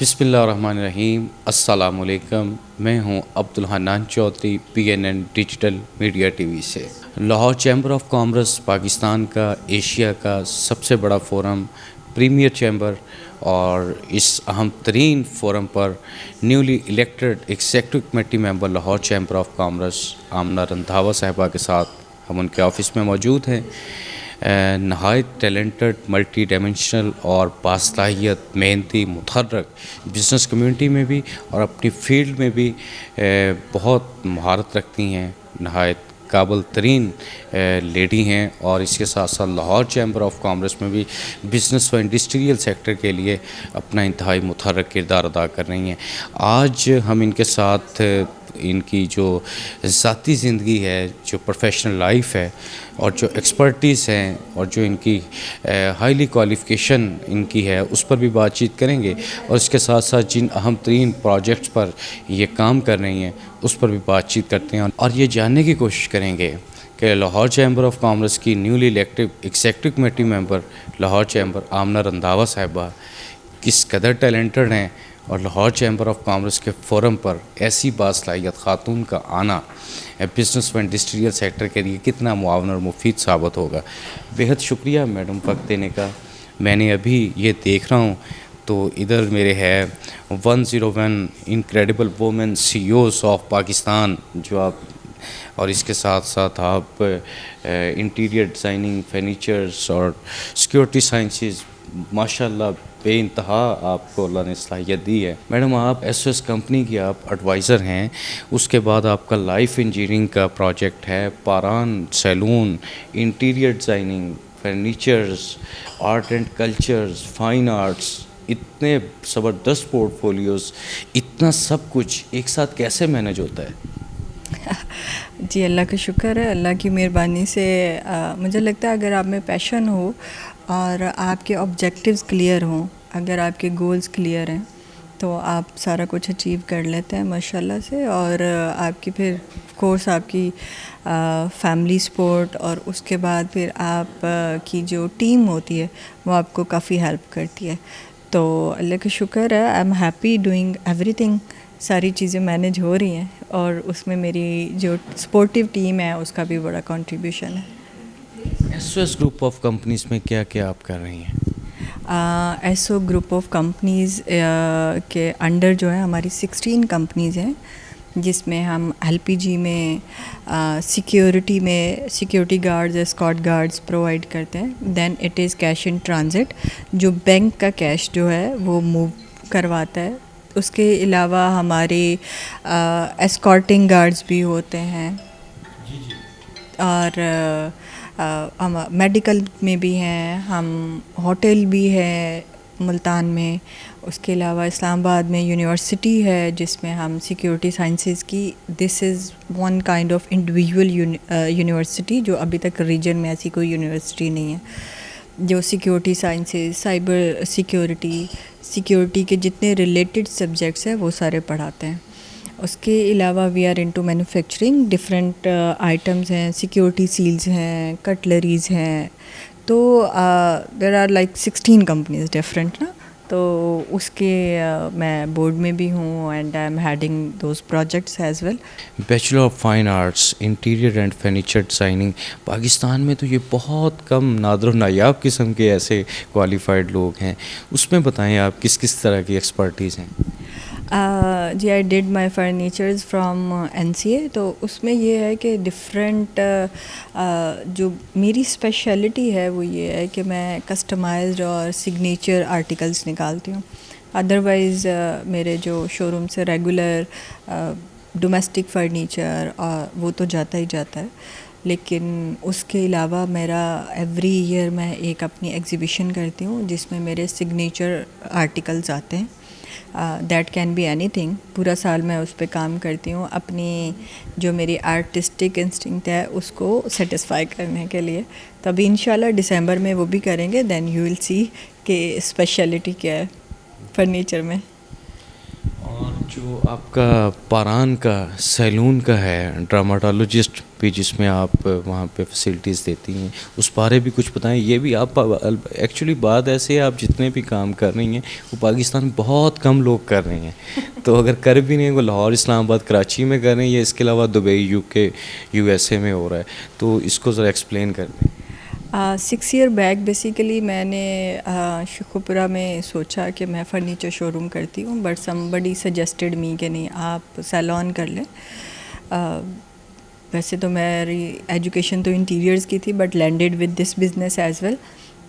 بسم اللہ الرحمن الرحیم. السلام علیکم. میں ہوں Abdul Hannan Chaudhry PNN digital media T V سے. Lahore chamber of commerce Pakistan کا ایشیا کا سب سے بڑا فورم، پریمیئر چیمبر، اور اس اہم ترین فورم پر newly elected executive committee member Lahore chamber of commerce Amna Randhawa صاحبہ کے ساتھ ہم ان کے آفس میں موجود ہیں. نہایت ٹیلنٹڈ، ملٹی ڈائمینشنل اور باصلاحیت، محنتی، متحرک، بزنس کمیونٹی میں بھی اور اپنی فیلڈ میں بھی بہت مہارت رکھتی ہیں. نہایت قابل ترین لیڈی ہیں، اور اس کے ساتھ ساتھ لاہور چیمبر آف کامرس میں بھی بزنس و انڈسٹریل سیکٹر کے لیے اپنا انتہائی متحرک کردار ادا کر رہی ہیں. آج ہم ان کے ساتھ ان کی جو ذاتی زندگی ہے، جو پروفیشنل لائف ہے، اور جو ایکسپرٹیز ہیں، اور جو ان کی ہائیلی کوالیفیکیشن ان کی ہے، اس پر بھی بات چیت کریں گے. اور اس کے ساتھ ساتھ جن اہم ترین پروجیکٹس پر یہ کام کر رہی ہیں اس پر بھی بات چیت کرتے ہیں، اور یہ جاننے کی کوشش کریں گے کہ لاہور چیمبر آف کامرس کی newly elected executive committee member Lahore chamber Amna Randhawa صاحبہ کس قدر ٹیلنٹڈ ہیں، اور لاہور چیمبر آف کامرس کے فورم پر ایسی باصلاحیت خاتون کا آنا بزنس و انڈسٹریل سیکٹر کے لیے کتنا معاون اور مفید ثابت ہوگا. بہت شکریہ میڈم وقت دینے کا. میں نے ابھی یہ دیکھ رہا ہوں تو ادھر میرے ہے 101 incredible women CEOs of Pakistan, جو آپ، اور اس کے ساتھ ساتھ آپ انٹیریئر ڈیزائننگ، فرنیچرز اور سیکیورٹی سائنسز، ماشاء اللہ بے انتہا آپ کو اللہ نے صلاحیت دی ہے. میڈم آپ SOS کمپنی کی آپ ایڈوائزر ہیں. اس کے بعد آپ کا لائف انجینئرنگ کا پروجیکٹ ہے، پاران salon, interior designing, furnitures, art and cultures, fine arts. اتنے زبردست پورٹ فولیوز، اتنا سب کچھ ایک ساتھ کیسے مینج ہوتا ہے؟ جی اللہ کا شکر ہے، اللہ کی مہربانی سے. مجھے لگتا ہے اگر آپ میں پیشن ہو اور آپ کے آبجیکٹیوز کلیئر ہوں، اگر آپ کے گولز کلیئر ہیں تو آپ سارا کچھ اچیو کر لیتے ہیں ماشاءاللہ سے. اور آپ کی پھر کورس آپ کی فیملی سپورٹ، اور اس کے بعد پھر آپ کی جو ٹیم ہوتی ہے وہ آپ کو کافی ہیلپ کرتی ہے. تو اللہ کا شکر ہے، I am happy doing every thing. ساری چیزیں مینیج ہو رہی ہیں، اور اس میں میری جو سپورٹیو ٹیم ہے اس کا بھی بڑا کنٹریبیوشن ہے. SOS گروپ آف کمپنیز میں کیا کیا آپ کر رہی ہیں؟ ایسو گروپ آف کمپنیز کے انڈر جو ہے ہماری 16 کمپنیز ہیں، جس میں ہم LPG میں سیکیورٹی میں security guards, escort guards provide کرتے ہیں. Then it is cash in transit, جو بینک کا کیش جو ہے وہ موو کرواتا ہے. اس کے علاوہ ہمارے اسکارٹنگ گارڈز بھی ہوتے ہیں، اور ہم میڈیکل میں بھی ہیں، ہم ہوٹل بھی ہے ملتان میں. اس کے علاوہ اسلام آباد میں یونیورسٹی ہے جس میں ہم سیکیورٹی سائنسز کی، this is one kind of individual university, جو ابھی تک ریجن میں ایسی کوئی یونیورسٹی نہیں ہے جو سیکیورٹی سائنسز، سائبر سیکیورٹی کے جتنے ریلیٹڈ سبجیکٹس ہیں وہ سارے پڑھاتے ہیں. اس کے علاوہ we are into manufacturing, different items ہیں، سیکیورٹی سیلز ہیں، کٹلریز ہیں. تو there are like 16 companies different نا. تو اس کے میں بورڈ میں بھی ہوں، and I am heading those projects as well. Bachelor of fine arts, interior and furniture designing. Pakistan میں تو یہ بہت کم، نادر و نایاب قسم کے ایسے کوالیفائڈ لوگ ہیں. اس میں بتائیں آپ کس کس طرح کی ایکسپرٹیز ہیں؟ جی I did my furnitures from NCA. تو اس میں یہ ہے کہ ڈفرینٹ جو میری اسپیشلٹی ہے وہ یہ ہے کہ میں کسٹمائزڈ اور سگنیچر آرٹیکلس نکالتی ہوں. ادروائز میرے جو شو روم سے ریگولر ڈومیسٹک فرنیچر وہ تو جاتا ہی جاتا ہے، لیکن اس کے علاوہ میرا ایوری ایئر میں ایک اپنی ایگزیبیشن کرتی ہوں جس میں میرے سگنیچر آرٹیکلز آتے ہیں. That can be anything. پورا سال میں اس پہ کام کرتی ہوں اپنی جو میری آرٹسٹک انسٹنکٹ ہے اس کو سیٹسفائی کرنے کے لیے. تو ابھی انشاءاللہ دسمبر میں وہ بھی کریں گے. دین یو ول سی کہ اسپیشلٹی کیا ہے فرنیچر میں. اور جو آپ کا پاران کا سیلون کا ہے ڈراماٹولوجسٹ بھی، جس میں آپ وہاں پہ فیسلٹیز دیتی ہیں، اس بارے بھی کچھ بتائیں. یہ بھی آپ ایکچولی بات ایسے ہے، آپ جتنے بھی کام کر رہی ہیں وہ پاکستان میں بہت کم لوگ کر رہے ہیں. تو اگر کر بھی نہیں، وہ لاہور، اسلام آباد، کراچی میں کر رہے ہیں، یا اس کے علاوہ دبئی، UK، USA میں ہو رہا ہے. تو اس کو ذرا ایکسپلین کر دیں. 6 ایئر بیک بیسیکلی میں نے شیخوپورہ میں سوچا کہ میں فرنیچر شو روم کرتی ہوں، بٹ somebody suggested می کہ نہیں آپ سیلون کر لیں. ویسے تو میری ایجوکیشن تو انٹیریئرز کی تھی، but landed with this business as well.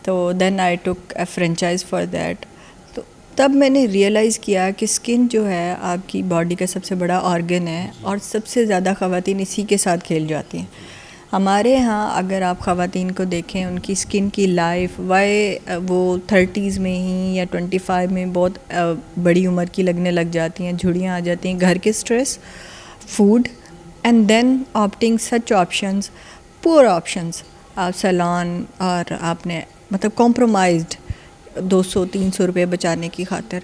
تو then I took a franchise for that. تو تب میں نے ریئلائز کیا کہ اسکن جو ہے آپ کی باڈی کا سب سے بڑا آرگن ہے، اور سب سے زیادہ خواتین اسی کے ساتھ کھیل جاتی ہیں. ہمارے ہاں اگر آپ خواتین کو دیکھیں، ان کی اسکن کی لائف وہ 30s میں ہی یا 25 میں بہت بڑی عمر کی لگنے لگ جاتی ہیں، جھڑیاں آ جاتی ہیں، گھر کے stress, food, and then opting such options, poor options. آپ سیلون اور آپ نے مطلب کمپرومائزڈ 200-300 روپے بچانے کی خاطر.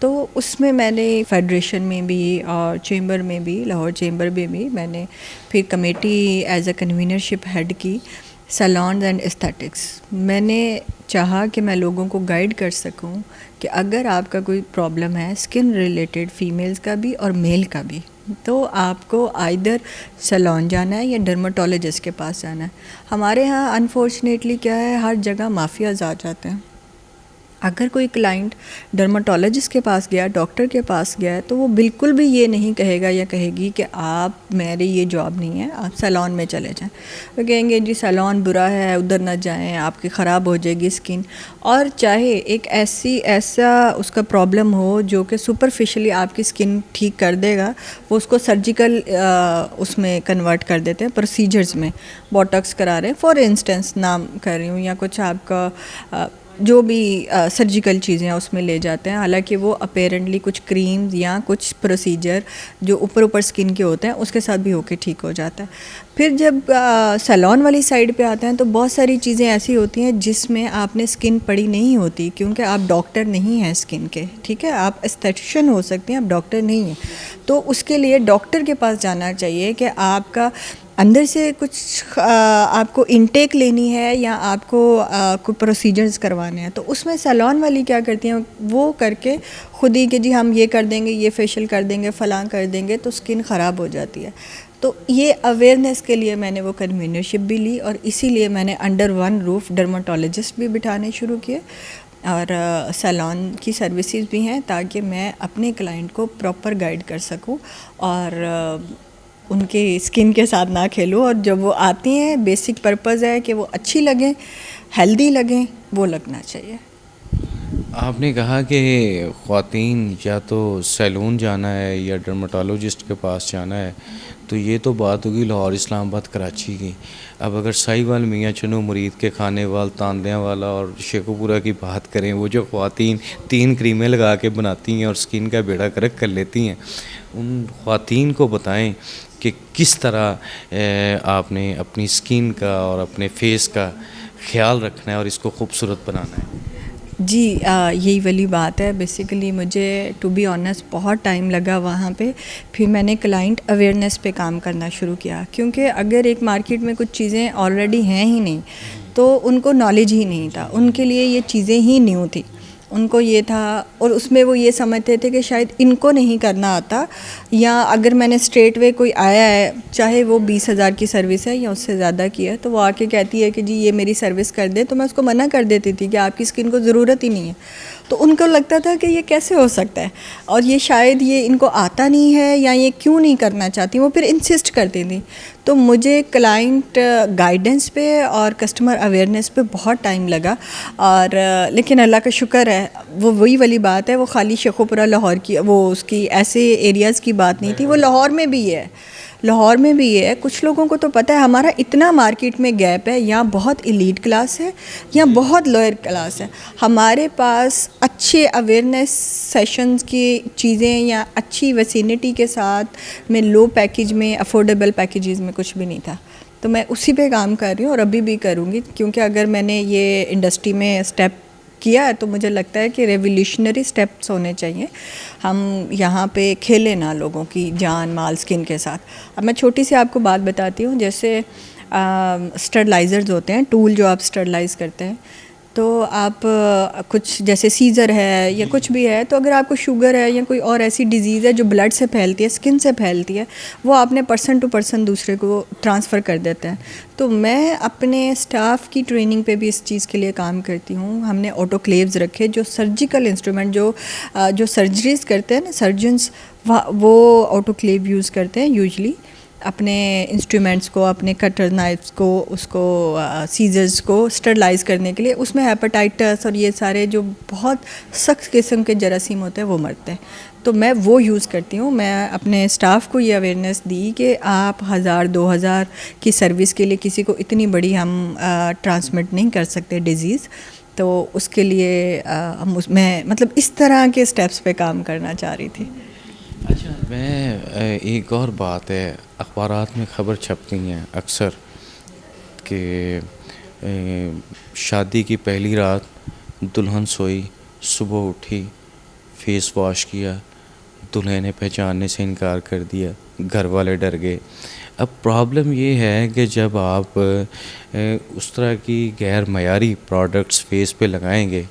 تو اس میں نے فیڈریشن میں بھی اور چیمبر میں بھی، لاہور چیمبر میں بھی میں نے پھر کمیٹی ایز اے کنوینرشپ ہیڈ کی سیلونز اینڈ استھیٹکس. میں نے چاہا کہ میں لوگوں کو گائیڈ کر سکوں کہ اگر آپ کا کوئی پرابلم ہے اسکن ریلیٹڈ، فیمیلز کا بھی اور میل کا بھی، تو آپ کو آئیدر سیلون جانا ہے یا ڈرماٹولوجسٹ کے پاس جانا ہے. ہمارے ہاں انفارچونیٹلی کیا ہے، ہر جگہ مافیاز آ جاتے ہیں. اگر کوئی کلائنٹ ڈرماٹولوجسٹ کے پاس گیا، ڈاکٹر کے پاس گیا، تو وہ بالکل بھی یہ نہیں کہے گا یا کہے گی کہ آپ، میری یہ جاب نہیں ہے، آپ سیلون میں چلے جائیں. وہ کہیں گے جی سیلون برا ہے، ادھر نہ جائیں، آپ کی خراب ہو جائے گی اسکن. اور چاہے ایک ایسا اس کا پرابلم ہو جو کہ سپرفیشلی آپ کی اسکن ٹھیک کر دے گا، وہ اس کو سرجیکل اس میں کنورٹ کر دیتے ہیں، پروسیجرز میں. بوٹکس کرا رہے ہیں فار انسٹنس، نام کر رہی ہوں، یا کچھ آپ کا جو بھی سرجیکل چیزیں اس میں لے جاتے ہیں. حالانکہ وہ اپیرنٹلی کچھ کریمز یا کچھ پروسیجر جو اوپر اسکن کے ہوتے ہیں اس کے ساتھ بھی ہو کے ٹھیک ہو جاتا ہے. پھر جب سیلون والی سائڈ پہ آتے ہیں تو بہت ساری چیزیں ایسی ہوتی ہیں جس میں آپ نے اسکن پڑھی نہیں ہوتی، کیونکہ آپ ڈاکٹر نہیں ہیں اسکن کے، ٹھیک ہے، آپ استھیٹیشین ہو سکتے ہیں، آپ ڈاکٹر نہیں ہیں. تو اس کے لیے ڈاکٹر کے پاس جانا چاہیے کہ آپ کا اندر سے کچھ آپ کو انٹیک لینی ہے یا آپ کو کوئی پروسیجرز کروانے ہیں. تو اس میں سیلون والی کیا کرتی ہیں، وہ کر کے خود ہی کہ جی ہم یہ کر دیں گے، یہ فیشیل کر دیں گے، فلاں کر دیں گے، تو اسکن خراب ہو جاتی ہے. تو یہ اویئرنیس کے لیے میں نے وہ کنوینرشپ بھی لی، اور اسی لیے میں نے انڈر ون روف ڈرماٹولوجسٹ بھی بٹھانے شروع کیے، اور سیلون کی سروسز بھی ہیں، تاکہ میں اپنے کلائنٹ کو پراپر گائیڈ کر سکوں اور ان کے اسکن کے ساتھ نہ کھیلوں. اور جب وہ آتی ہیں، بیسک پرپز ہے کہ وہ اچھی لگیں، ہیلدی لگیں، وہ لگنا چاہیے. آپ نے کہا کہ خواتین یا تو سیلون جانا ہے یا ڈرماٹولوجسٹ کے پاس جانا ہے، تو یہ تو بات ہوگی لاہور، اسلام آباد، کراچی کی. اب اگر سائی وال، میاں چنو، مرید کے کھانے وال، تاندیاں والا اور شیخوپورہ کی بات کریں، وہ جو خواتین 3 کریمیں لگا کے بناتی ہیں اور اسکن کا بیڑا گرک کر لیتی ہیں، ان خواتین کو بتائیں کہ کس طرح آپ نے اپنی اسکن کا اور اپنے فیس کا خیال رکھنا ہے اور اس کو خوبصورت بنانا ہے. جی یہی والی بات ہے. بیسیکلی مجھے ٹو بی آنیسٹ بہت ٹائم لگا وہاں پہ. پھر میں نے کلائنٹ اویئرنیس پہ کام کرنا شروع کیا، کیونکہ اگر ایک مارکیٹ میں کچھ چیزیں آلریڈی ہیں ہی نہیں تو ان کو نالج ہی نہیں تھا، ان کے لیے یہ چیزیں ہی نیو تھی. ان کو یہ تھا، اور اس میں وہ یہ سمجھتے تھے کہ شاید ان کو نہیں کرنا آتا، یا اگر میں نے اسٹریٹ وے کوئی آیا ہے، چاہے وہ 20,000 کی سروس ہے یا اس سے زیادہ کی ہے، تو وہ آ کے کہتی ہے کہ جی یہ میری سروس کر دے، تو میں اس کو منع کر دیتی تھی کہ آپ کی اسکن کو ضرورت ہی نہیں ہے. تو ان کو لگتا تھا کہ یہ کیسے ہو سکتا ہے، اور یہ شاید یہ ان کو آتا نہیں ہے، یا یہ کیوں نہیں کرنا چاہتی. وہ پھر انسسٹ کرتی تھیں. تو مجھے کلائنٹ گائیڈنس پہ اور کسٹمر اویئرنیس پہ بہت ٹائم لگا، اور لیکن اللہ کا شکر ہے، وہ وہی والی بات ہے، وہ خالی شیخوپورہ لاہور کی، وہ اس کی ایسے ایریاز کی بات نہیں تھی، وہ لاہور میں بھی ہے. لاہور میں بھی ہے. کچھ لوگوں کو تو پتہ ہے ہمارا اتنا مارکیٹ میں گیپ ہے، یا بہت ایلیٹ کلاس ہے یا بہت لوئر کلاس ہے. ہمارے پاس اچھے اویئرنیس سیشنز کی چیزیں یا اچھی ویسینٹی کے ساتھ میں لو پیکیج میں، افورڈیبل پیکیجز میں کچھ بھی نہیں تھا. تو میں اسی پہ کام کر رہی ہوں، اور ابھی بھی کروں گی، کیونکہ اگر میں نے یہ انڈسٹری میں اسٹیپ کیا ہے تو مجھے لگتا ہے کہ ریولیوشنری سٹیپس ہونے چاہیے. ہم یہاں پہ کھیلے نہ لوگوں کی جان مال اسکن کے ساتھ. اب میں چھوٹی سی آپ کو بات بتاتی ہوں. جیسے اسٹرلائزرز ہوتے ہیں, ٹول جو آپ اسٹرلائز کرتے ہیں, تو آپ کچھ جیسے سیزر ہے یا کچھ بھی ہے, تو اگر آپ کو شوگر ہے یا کوئی اور ایسی ڈیزیز ہے جو بلڈ سے پھیلتی ہے, اسکن سے پھیلتی ہے, وہ آپ نے پرسن ٹو پرسن دوسرے کو ٹرانسفر کر دیتے ہیں. تو میں اپنے اسٹاف کی ٹریننگ پہ بھی اس چیز کے لیے کام کرتی ہوں. ہم نے آٹو کلیوز رکھے جو سرجیکل انسٹرومنٹ جو سرجریز کرتے ہیں نا سرجنس, وہ آٹو کلیو یوز کرتے ہیں یوزلی اپنے انسٹرومنٹس کو, اپنے کٹر نائفس کو, اس کو سیزرز کو اسٹرلائز کرنے کے لیے. اس میں ہیپاٹائٹس اور یہ سارے جو بہت سخت قسم کے جراثیم ہوتے ہیں وہ مرتے ہیں. تو میں وہ یوز کرتی ہوں. میں اپنے اسٹاف کو یہ اویئرنیس دی کہ آپ 1000-2000 کی سروس کے لیے کسی کو اتنی بڑی ہم ٹرانسمٹ نہیں کر سکتے ڈیزیز. تو اس کے لیے میں مطلب اس طرح کے اسٹیپس پہ کام کرنا چاہ رہی تھی. اچھا, میں ایک اور بات ہے, اخبارات میں خبر چھپتی ہیں اکثر کہ شادی کی پہلی رات دلہن سوئی, صبح اٹھی, فیس واش کیا, دلہے نے پہچاننے سے انکار کر دیا, گھر والے ڈر گئے. اب پرابلم یہ ہے کہ جب آپ اس طرح کی غیر معیاری پروڈکٹس فیس پہ لگائیں گے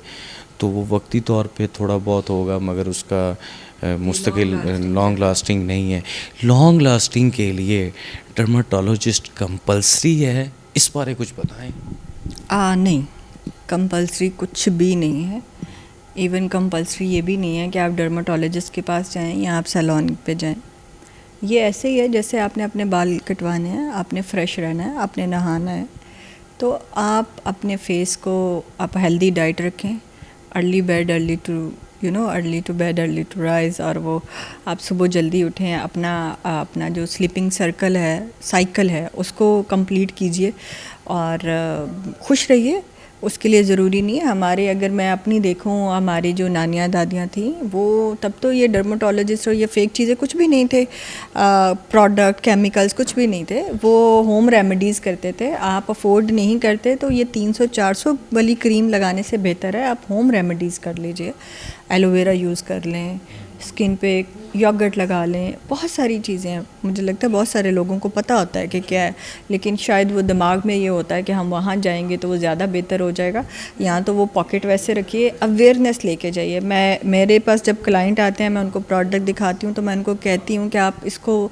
تو وہ وقتی طور پہ تھوڑا بہت ہوگا, مگر اس کا مستقل لانگ لاسٹنگ نہیں ہے. لانگ لاسٹنگ کے لیے ڈرماٹولوجسٹ کمپلسری ہے, اس بارے کچھ بتائیں. نہیں, کمپلسری کچھ بھی نہیں ہے. ایون کمپلسری یہ بھی نہیں ہے کہ آپ ڈرماٹولوجسٹ کے پاس جائیں یا آپ سیلون پہ جائیں. یہ ایسے ہی ہے جیسے آپ نے اپنے بال کٹوانے ہیں, آپ نے فریش رہنا ہے, آپ نے نہانا ہے, تو آپ اپنے فیس کو آپ ہیلدی ڈائٹ رکھیں. Early bed early to bed early to rise, اور وہ آپ صبح جلدی اٹھیں, اپنا جو سلیپنگ سائیکل ہے اس کو کمپلیٹ کیجئے اور خوش رہیے. اس کے لیے ضروری نہیں ہے ہمارے, اگر میں اپنی دیکھوں ہماری جو نانیاں دادیاں تھیں وہ تب تو یہ ڈرماٹولوجسٹ اور یہ فیک چیزیں کچھ بھی نہیں تھے, پروڈکٹ کیمیکلز کچھ بھی نہیں تھے, وہ ہوم ریمیڈیز کرتے تھے. آپ افورڈ نہیں کرتے تو یہ 300-400 والی کریم لگانے سے بہتر ہے آپ ہوم ریمیڈیز کر لیجئے. ایلو ویرا یوز کر لیں, اسکن پہ یوگرٹ لگا لیں, بہت ساری چیزیں ہیں. مجھے لگتا ہے بہت سارے لوگوں کو پتہ ہوتا ہے کہ کیا ہے, لیکن شاید وہ دماغ میں یہ ہوتا ہے کہ ہم وہاں جائیں گے تو وہ زیادہ بہتر ہو جائے گا. یہاں تو وہ پاکٹ ویسے رکھیے, اویئرنیس لے کے جائیے. میرے پاس جب کلائنٹ آتے ہیں میں ان کو پروڈکٹ دکھاتی ہوں تو میں ان کو کہتی ہوں کہ آپ اس کو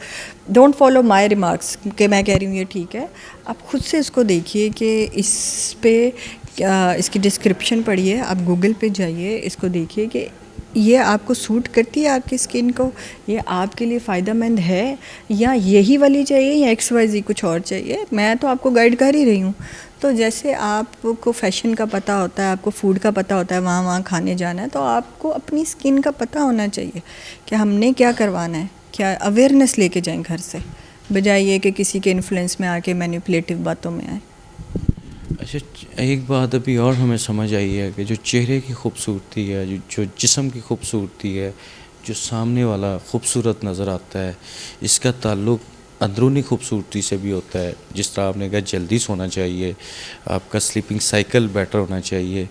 ڈونٹ فالو مائی ریمارکس کہ میں کہہ رہی ہوں یہ ٹھیک ہے, آپ خود سے اس کو دیکھیے کہ اس پہ اس کی ڈسکرپشن پڑھیے, آپ گوگل پہ جائیے, اس کو دیکھیے کہ یہ آپ کو سوٹ کرتی ہے آپ کی اسکن کو, یہ آپ کے لیے فائدہ مند ہے, یا یہی والی چاہیے یا XYZ کچھ اور چاہیے. میں تو آپ کو گائیڈ کر ہی رہی ہوں. تو جیسے آپ کو فیشن کا پتہ ہوتا ہے, آپ کو فوڈ کا پتہ ہوتا ہے, وہاں کھانے جانا ہے, تو آپ کو اپنی اسکن کا پتہ ہونا چاہیے کہ ہم نے کیا کروانا ہے. کیا اویئرنیس لے کے جائیں گھر سے, بجائے یہ کہ کسی کے انفلوئنس میں آ کے مینیپولیٹو باتوں میں آئے. اچھا, ایک بات ابھی اور ہمیں سمجھ آئی ہے کہ جو چہرے کی خوبصورتی ہے, جو جسم کی خوبصورتی ہے, جو سامنے والا خوبصورت نظر آتا ہے, اس کا تعلق اندرونی خوبصورتی سے بھی ہوتا ہے. جس طرح آپ نے کہا جلدی سونا چاہیے, آپ کا سلیپنگ سائیکل بیٹر ہونا چاہیے,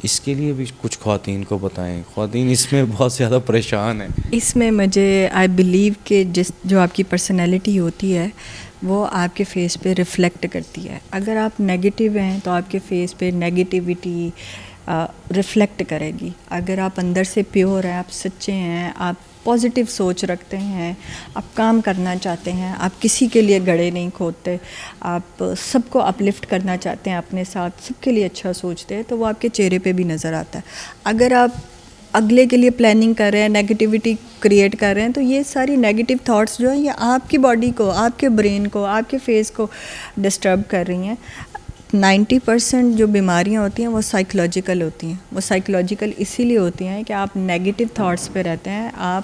اس کے لیے بھی کچھ خواتین کو بتائیں. خواتین اس میں بہت زیادہ پریشان ہیں. اس میں مجھے آئی بلیو کہ جو آپ کی پرسنالٹی ہوتی ہے وہ آپ کے فیس پہ ریفلیکٹ کرتی ہے. اگر آپ نیگیٹیو ہیں تو آپ کے فیس پہ نیگیٹیوٹی ریفلیکٹ کرے گی. اگر آپ اندر سے پیور ہیں, آپ سچے ہیں, آپ پازیٹیو سوچ رکھتے ہیں, آپ کام کرنا چاہتے ہیں, آپ کسی کے لیے گڑھے نہیں کھودتے, آپ سب کو اپلفٹ کرنا چاہتے ہیں, اپنے ساتھ سب کے لیے اچھا سوچتے ہیں, تو وہ آپ کے چہرے پہ بھی نظر آتا ہے. اگر آپ اگلے کے لیے پلاننگ کر رہے ہیں, نیگیٹیوٹی کریٹ کر رہے ہیں, تو یہ ساری نیگیٹیو تھاٹس جو ہیں یہ آپ کی باڈی کو, آپ کے برین کو, آپ کے فیس کو ڈسٹرب کر رہی ہیں. 90% جو بیماریاں ہوتی ہیں وہ سائیکلوجیکل ہوتی ہیں. وہ سائیکلوجیکل اسی لیے ہوتی ہیں کہ آپ نیگیٹیو تھاٹس پہ رہتے ہیں, آپ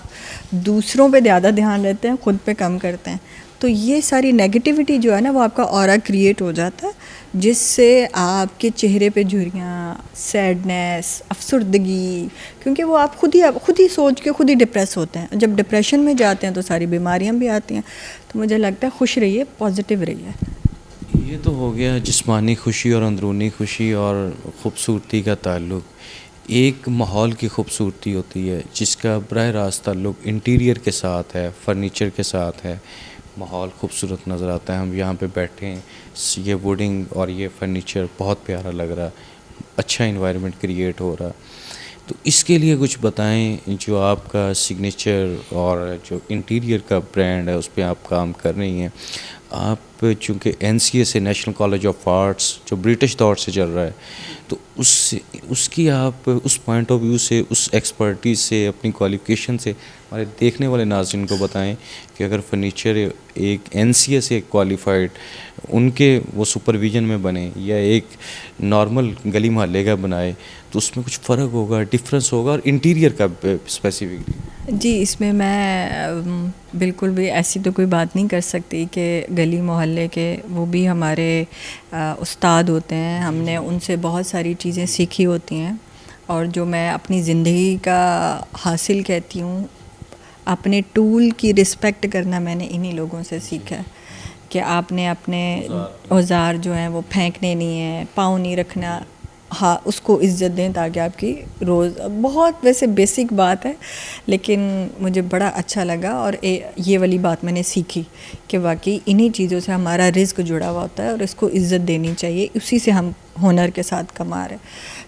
دوسروں پہ زیادہ دھیان رہتے ہیں, خود پہ کم کرتے ہیں. تو یہ ساری نیگیٹیوٹی جو ہے نا وہ آپ کا اورا کریٹ ہو جاتا ہے, جس سے آپ کے چہرے پہ جھریاں, سیڈنیس, افسردگی, کیونکہ وہ آپ خود ہی سوچ کے خود ہی ڈپریس ہوتے ہیں. جب ڈپریشن میں جاتے ہیں تو ساری بیماریاں بھی آتی ہیں. تو مجھے لگتا ہے خوش رہیے, پازیٹیو رہیے. یہ تو ہو گیا جسمانی خوشی اور اندرونی خوشی اور خوبصورتی کا تعلق. ایک ماحول کی خوبصورتی ہوتی ہے جس کا براہ راست تعلق انٹیریئر کے ساتھ ہے, فرنیچر کے ساتھ ہے. ماحول خوبصورت نظر آتا ہے. ہم یہاں پہ بیٹھے ہیں, یہ ووڈنگ اور یہ فرنیچر بہت پیارا لگ رہا, اچھا انوائرمنٹ کریٹ ہو رہا. تو اس کے لیے کچھ بتائیں, جو آپ کا سگنیچر اور جو انٹیریئر کا برانڈ ہے اس پہ آپ کام کر رہی ہیں. آپ چونکہ NCA سے نیشنل کالج آف آرٹس جو برٹش دور سے چل رہا ہے, تو اس کی آپ اس پوائنٹ آف ویو سے, اس ایکسپرٹیز سے, اپنی کوالیفیکیشن سے ہمارے دیکھنے والے ناظرین کو بتائیں کہ اگر فرنیچر ایک NCA سے کوالیفائڈ ان کے وہ سپرویژن میں بنے یا ایک نارمل گلی محلے کا بنائے, تو اس میں کچھ فرق ہوگا, ڈفرینس ہوگا, اور انٹیریئر کا اسپیسیفکلی. جی, اس میں بالکل بھی ایسی تو کوئی بات نہیں کر سکتی کہ گلی محلے کے وہ بھی ہمارے استاد ہوتے ہیں. ہم نے ان سے بہت ساری چیزیں سیکھی ہوتی ہیں, اور جو میں اپنی زندگی کا حاصل کہتی ہوں, اپنے ٹول کی رسپیکٹ کرنا میں نے انہی لوگوں سے سیکھا ہے کہ آپ نے اپنے اوزار جو ہیں وہ پھینکنے نہیں ہیں, پاؤں نہیں رکھنا, ہاں اس کو عزت دیں تاکہ آپ کی روز. بہت ویسے بیسک بات ہے لیکن مجھے بڑا اچھا لگا, اور یہ والی بات میں نے سیکھی کہ واقعی انہی چیزوں سے ہمارا رزق جڑا ہوا ہوتا ہے اور اس کو عزت دینی چاہیے, اسی سے ہم ہنر کے ساتھ کما رہے.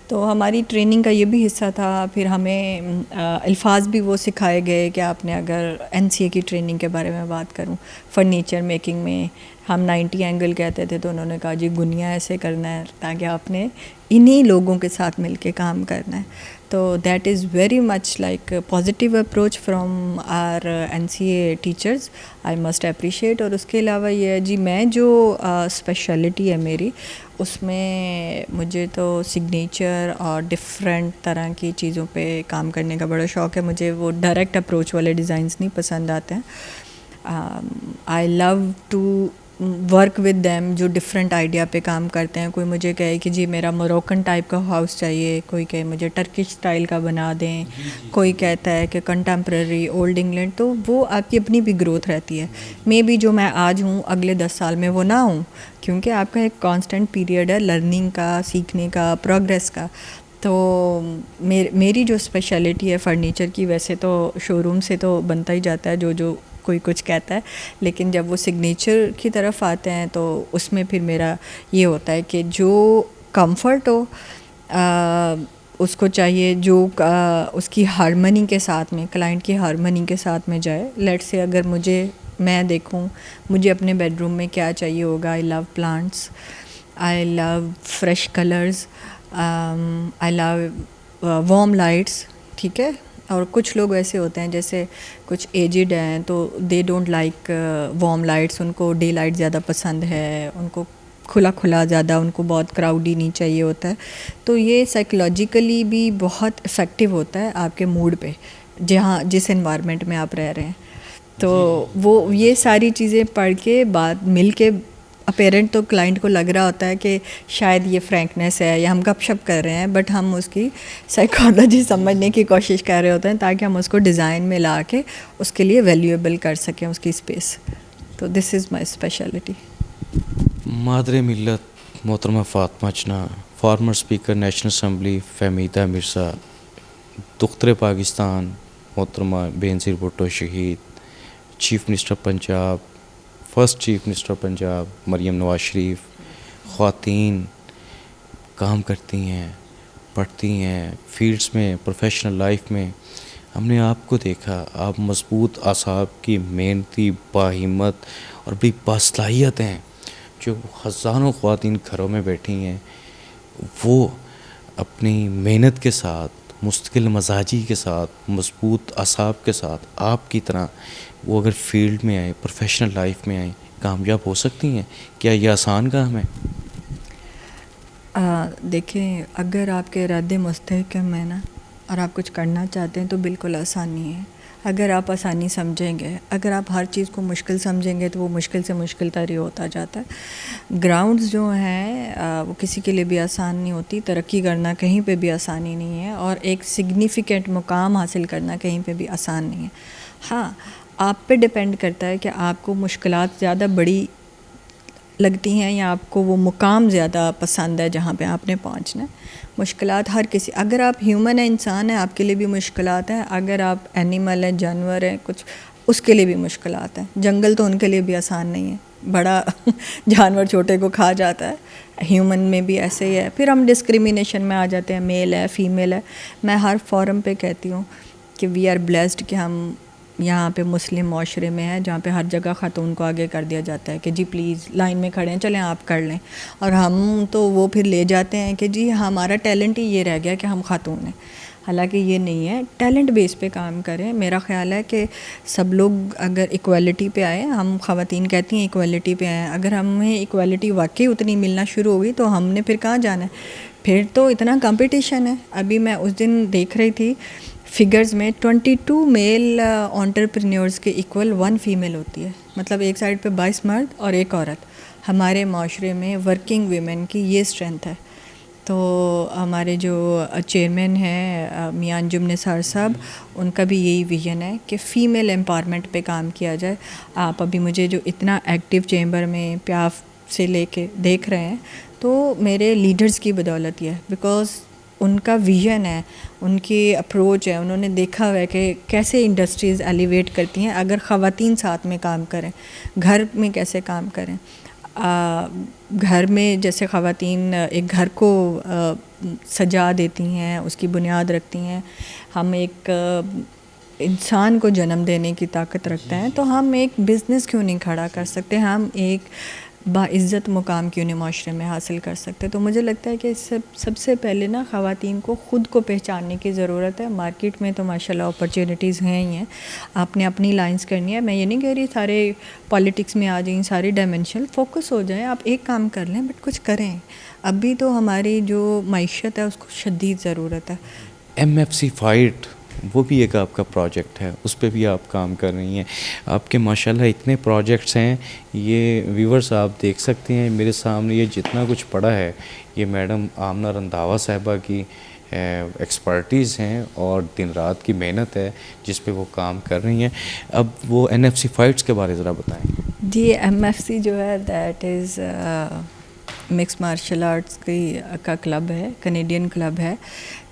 تو ہماری ٹریننگ کا یہ بھی حصہ تھا. پھر ہمیں الفاظ بھی وہ سکھائے گئے کہ آپ نے اگر NCA کی ٹریننگ کے بارے میں بات کروں, فرنیچر میکنگ میں ہم 90 اینگل کہتے تھے, تو انہوں نے کہا جی گنیا ایسے کرنا ہے تاکہ آپ نے انہی لوگوں کے ساتھ مل کے کام کرنا ہے. تو that is very much like positive approach from our NCA teachers, I must appreciate. اور اس کے علاوہ یہ ہے جی, میں جو اسپیشلٹی ہے میری, اس میں مجھے تو سگنیچر اور ڈفرینٹ طرح کی چیزوں پہ کام کرنے کا بڑا شوق ہے. مجھے وہ ڈائریکٹ اپروچ والے ڈیزائنس نہیں پسند آتے ہیں. I love to work with them جو ڈفرینٹ آئیڈیا پہ کام کرتے ہیں. کوئی مجھے کہے کہ جی میرا موروکن ٹائپ کا ہاؤس چاہیے, کوئی کہے مجھے ٹرکش اسٹائل کا بنا دیں, کوئی کہتا ہے کہ کنٹمپریری اولڈ انگلینڈ. تو وہ آپ کی اپنی بھی گروتھ رہتی ہے. مے بی جو میں آج ہوں اگلے 10 سال میں وہ نہ ہوں, کیونکہ آپ کا ایک کانسٹنٹ پیریڈ ہے لرننگ کا, سیکھنے کا, پروگریس کا. تو میری جو اسپیشلٹی ہے فرنیچر کی, ویسے تو شو روم سے تو بنتا ہی جاتا ہے جو کوئی کچھ کہتا ہے, لیکن جب وہ سگنیچر کی طرف آتے ہیں تو اس میں پھر میرا یہ ہوتا ہے کہ جو کمفرٹ ہو اس کو چاہیے, جو اس کی ہارمنی کے ساتھ میں, کلائنٹ کی ہارمنی کے ساتھ میں جائے. لیٹ سے اگر میں دیکھوں مجھے اپنے بیڈ روم میں کیا چاہیے ہوگا, آئی لو پلانٹس, آئی لو فریش کلرز, آئی لو وارم لائٹس. ٹھیک ہے. اور کچھ لوگ ایسے ہوتے ہیں جیسے کچھ ایجڈ ہیں تو they don't like warm lights, ان کو ڈے لائٹ زیادہ پسند ہے, ان کو کھلا زیادہ, ان کو بہت کراؤڈی نہیں چاہیے ہوتا ہے. تو یہ سائیکولوجیکلی بھی بہت افیکٹو ہوتا ہے آپ کے موڈ پہ, جس انوائرمنٹ میں آپ رہ رہے ہیں. تو وہ یہ ساری چیزیں پڑھ کے بعد مل کے اپیرنٹ تو کلائنٹ کو لگ رہا ہوتا ہے کہ شاید یہ فرینکنیس ہے یا ہم گپ شپ کر رہے ہیں, بٹ ہم اس کی سائیکالوجی سمجھنے کی کوشش کر رہے ہوتے ہیں تاکہ ہم اس کو ڈیزائن میں لا کے اس کے لیے ویلیویبل کر سکیں اس کی اسپیس. تو دس از مائی اسپیشلٹی. مادر ملت محترمہ فاطمہ چنا, former speaker national assembly Fehmida Mirza, دختر پاکستان محترمہ بینظیر بھٹو شہید, chief minister Punjab, first chief minister Punjab Maryam Nawaz Sharif, خواتین کام کرتی ہیں, پڑھتی ہیں فیلڈس میں, پروفیشنل لائف میں. ہم نے آپ کو دیکھا, آپ مضبوط اعصاب کی, محنتی, باہمت اور بڑی باصلاحیت ہیں. جو ہزاروں خواتین گھروں میں بیٹھی ہیں وہ اپنی محنت کے ساتھ, مستقل مزاجی کے ساتھ, مضبوط اعصاب کے ساتھ آپ کی طرح وہ اگر فیلڈ میں آئیں, پروفیشنل لائف میں آئیں, کامیاب ہو سکتی ہیں. کیا یہ آسان کام ہے؟ دیکھیں, اگر آپ کے ارادے مستحکم ہیں نا اور آپ کچھ کرنا چاہتے ہیں تو بالکل آسانی ہے. اگر آپ آسانی سمجھیں گے, اگر آپ ہر چیز کو مشکل سمجھیں گے تو وہ مشکل سے مشکل تر ہی ہوتا جاتا ہے. گراؤنڈز جو ہیں وہ کسی کے لیے بھی آسان نہیں ہوتی. ترقی کرنا کہیں پہ بھی آسانی نہیں ہے, اور ایک سگنیفیکنٹ مقام حاصل کرنا کہیں پہ بھی آسان نہیں ہے. ہاں, آپ پہ ڈپینڈ کرتا ہے کہ آپ کو مشکلات زیادہ بڑی لگتی ہیں یا آپ کو وہ مقام زیادہ پسند ہے جہاں پہ آپ نے پہنچنا ہے. مشکلات ہر کسی, اگر آپ ہیومن ہیں, انسان ہیں, آپ کے لیے بھی مشکلات ہیں. اگر آپ اینیمل ہیں, جانور ہیں, کچھ, اس کے لیے بھی مشکلات ہیں. جنگل تو ان کے لیے بھی آسان نہیں ہے, بڑا جانور چھوٹے کو کھا جاتا ہے. ہیومن میں بھی ایسے ہی ہے. پھر ہم ڈسکریمنیشن میں آ جاتے ہیں, میل ہے, فیمیل ہے. میں ہر فورم پہ کہتی ہوں کہ وی آر بلیسڈ کہ ہم یہاں پہ مسلم معاشرے میں ہیں جہاں پہ ہر جگہ خاتون کو آگے کر دیا جاتا ہے کہ جی پلیز لائن میں کھڑے ہیں, چلیں آپ کر لیں. اور ہم تو وہ پھر لے جاتے ہیں کہ جی ہمارا ٹیلنٹ ہی یہ رہ گیا کہ ہم خاتون ہیں. حالانکہ یہ نہیں ہے, ٹیلنٹ بیس پہ کام کریں. میرا خیال ہے کہ سب لوگ اگر ایکویلٹی پہ آئیں, ہم خواتین کہتی ہیں ایکویلٹی پہ آئیں, اگر ہمیں ایکویلٹی واقعی اتنی ملنا شروع ہوگی تو ہم نے پھر کہاں جانا ہے. پھر تو اتنا کمپٹیشن ہے. ابھی میں اس دن دیکھ رہی تھی فگرز میں 22 میل انٹرپرینیورز کے ایکول 1 فیمیل ہوتی ہے. مطلب ایک سائڈ پہ 22 مرد اور ایک عورت. ہمارے معاشرے میں ورکنگ ویمن کی یہ اسٹرینتھ ہے. تو ہمارے جو چیئرمین ہیں میاں انجم نثار صاحب, ان کا بھی یہی ویژن ہے کہ فیمیل امپاورمنٹ پہ کام کیا جائے. آپ ابھی مجھے جو اتنا ایکٹیو چیمبر میں پیاف سے لے کے دیکھ رہے ہیں تو میرے لیڈرز کی بدولت یہ ہے, بیکاز ان کا ویژن ہے, ان کی اپروچ ہے. انہوں نے دیکھا ہوا ہے کہ کیسے انڈسٹریز ایلیویٹ کرتی ہیں اگر خواتین ساتھ میں کام کریں. گھر میں کیسے کام کریں, گھر میں جیسے خواتین ایک گھر کو سجا دیتی ہیں, اس کی بنیاد رکھتی ہیں. ہم ایک انسان کو جنم دینے کی طاقت رکھتے ہیں, تو ہم ایک بزنس کیوں نہیں کھڑا کر سکتے, ہم ایک باعزت مقام کیوں نہیں معاشرے میں حاصل کر سکتے. تو مجھے لگتا ہے کہ سب سے پہلے نا خواتین کو خود کو پہچاننے کی ضرورت ہے. مارکیٹ میں تو ماشاءاللہ اپرچونیٹیز ہیں ہی ہیں, آپ نے اپنی لائنز کرنی ہے. میں یہ نہیں کہہ رہی سارے پالیٹکس میں آ جائیں, سارے ڈائمینشنل فوکس ہو جائیں, آپ ایک کام کر لیں بٹ کچھ کریں. ابھی تو ہماری جو معیشت ہے اس کو شدید ضرورت ہے. MFC فائٹ وہ بھی ایک آپ کا پروجیکٹ ہے, اس پہ بھی آپ کام کر رہی ہیں. آپ کے ماشاءاللہ اتنے پروجیکٹس ہیں, یہ ویورز آپ دیکھ سکتے ہیں میرے سامنے. یہ جتنا کچھ پڑا ہے یہ میڈم آمنہ رندھاوا صاحبہ کی ایکسپرٹیز ہیں اور دن رات کی محنت ہے جس پہ وہ کام کر رہی ہیں. اب وہ NFC فائٹس کے بارے ذرا بتائیں. جی MFC جو ہے that is mixed martial arts کا کلب ہے, کینیڈین کلب ہے,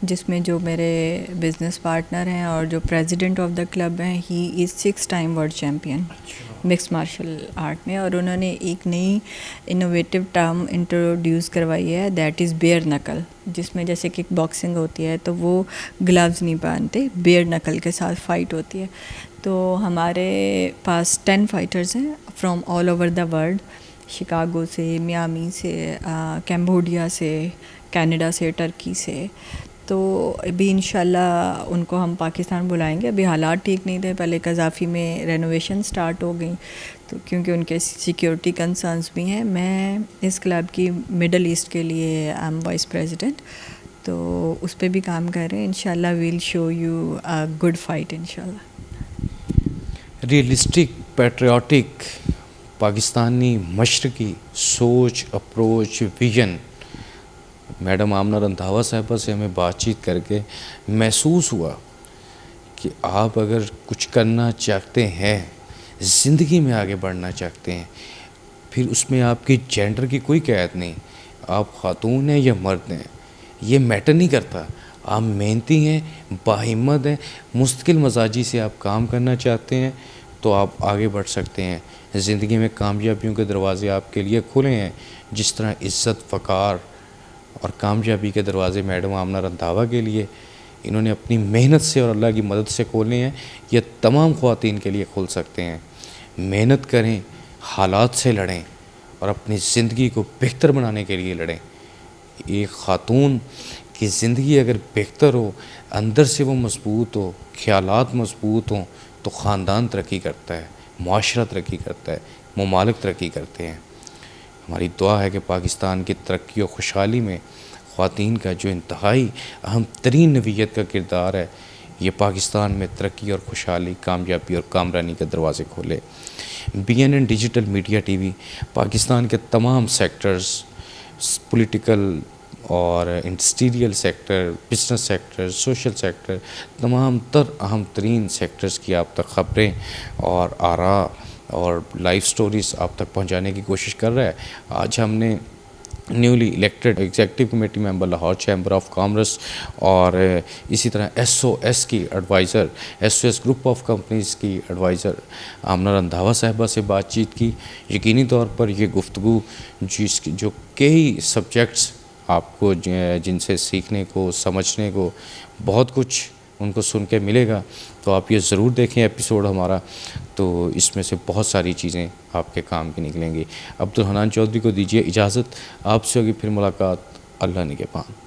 جس میں جو میرے بزنس پارٹنر ہیں اور جو پریزیڈنٹ آف دا کلب ہیں, he is 6 time world champion mixed martial art میں. اور انہوں نے ایک نئی انوویٹیو ٹرم انٹروڈیوس کروائی ہے, دیٹ از بیئر نکل, جس میں جیسے کک باکسنگ ہوتی ہے تو وہ گلوز نہیں پہنتے, بیئر نکل کے ساتھ فائٹ ہوتی ہے. تو ہمارے پاس 10 فائٹرز ہیں from all over the world, Chicago سے, میامی سے, کیمبوڈیا سے, کینیڈا سے, ٹرکی سے. تو ابھی انشاءاللہ ان کو ہم پاکستان بلائیں گے. ابھی حالات ٹھیک نہیں تھے, پہلے قذافی میں رینوویشن سٹارٹ ہو گئی تو کیونکہ ان کے سیکیورٹی کنسرنس بھی ہیں. میں اس کلب کی مڈل ایسٹ کے لیے آئی ایم وائس پریزیڈنٹ, تو اس پہ بھی کام کر رہے ہیں. انشاءاللہ we'll show you a good fight انشاءاللہ. ریئلسٹک پیٹریوٹک پاکستانی مشرقی سوچ, approach, vision. Madam Amna Randhawa صاحبہ سے ہمیں بات چیت کر کے محسوس ہوا کہ آپ اگر کچھ کرنا چاہتے ہیں, زندگی میں آگے بڑھنا چاہتے ہیں, پھر اس میں آپ کی جینڈر کی کوئی قید نہیں, آپ خاتون ہیں یا مرد ہیں یہ میٹر نہیں کرتا. آپ محنتی ہیں, باہمت ہیں, مستقل مزاجی سے آپ کام کرنا چاہتے ہیں تو آپ آگے بڑھ سکتے ہیں. زندگی میں کامیابیوں کے دروازے آپ کے لیے کھلے ہیں, جس طرح عزت, وقار اور کامیابی کے دروازے میڈم آمنہ رندھاوا کے لیے انہوں نے اپنی محنت سے اور اللہ کی مدد سے کھولے ہیں, یہ تمام خواتین کے لیے کھل سکتے ہیں. محنت کریں, حالات سے لڑیں اور اپنی زندگی کو بہتر بنانے کے لیے لڑیں. ایک خاتون کی زندگی اگر بہتر ہو, اندر سے وہ مضبوط ہو, خیالات مضبوط ہوں, تو خاندان ترقی کرتا ہے, معاشرہ ترقی کرتا ہے, ممالک ترقی کرتے ہیں. ہماری دعا ہے کہ پاکستان کی ترقی و خوشحالی میں خواتین کا جو انتہائی اہم ترین نوعیت کا کردار ہے, یہ پاکستان میں ترقی اور خوشحالی, کامیابی اور کامرانی کے دروازے کھولے. BNN ڈیجیٹل میڈیا ٹی وی پاکستان کے تمام سیکٹرز, پولیٹیکل اور industrial sector, business sector, social sector, تمام تر اہم ترین سیکٹرز کی آپ تک خبریں اور آراء اور لائف سٹوریز آپ تک پہنچانے کی کوشش کر رہا ہے. آج ہم نے newly elected executive committee member Lahore chamber of commerce اور اسی طرح ایس او ایس کی adviser, S O S group of companies کی ایڈوائزر آمنہ رندھاوا صاحبہ سے بات چیت کی. یقینی طور پر یہ گفتگو جو کئی سبجیکٹس آپ کو جن سے سیکھنے کو، سمجھنے کو بہت کچھ ان کو سن کے ملے گا، تو آپ یہ ضرور دیکھیں ایپیسوڈ ہمارا، تو اس میں سے بہت ساری چیزیں آپ کے کام کی نکلیں گی. عبدالحنان چودھری کو دیجیے اجازت، آپ سے ہوگی پھر ملاقات. اللہ نگہبان.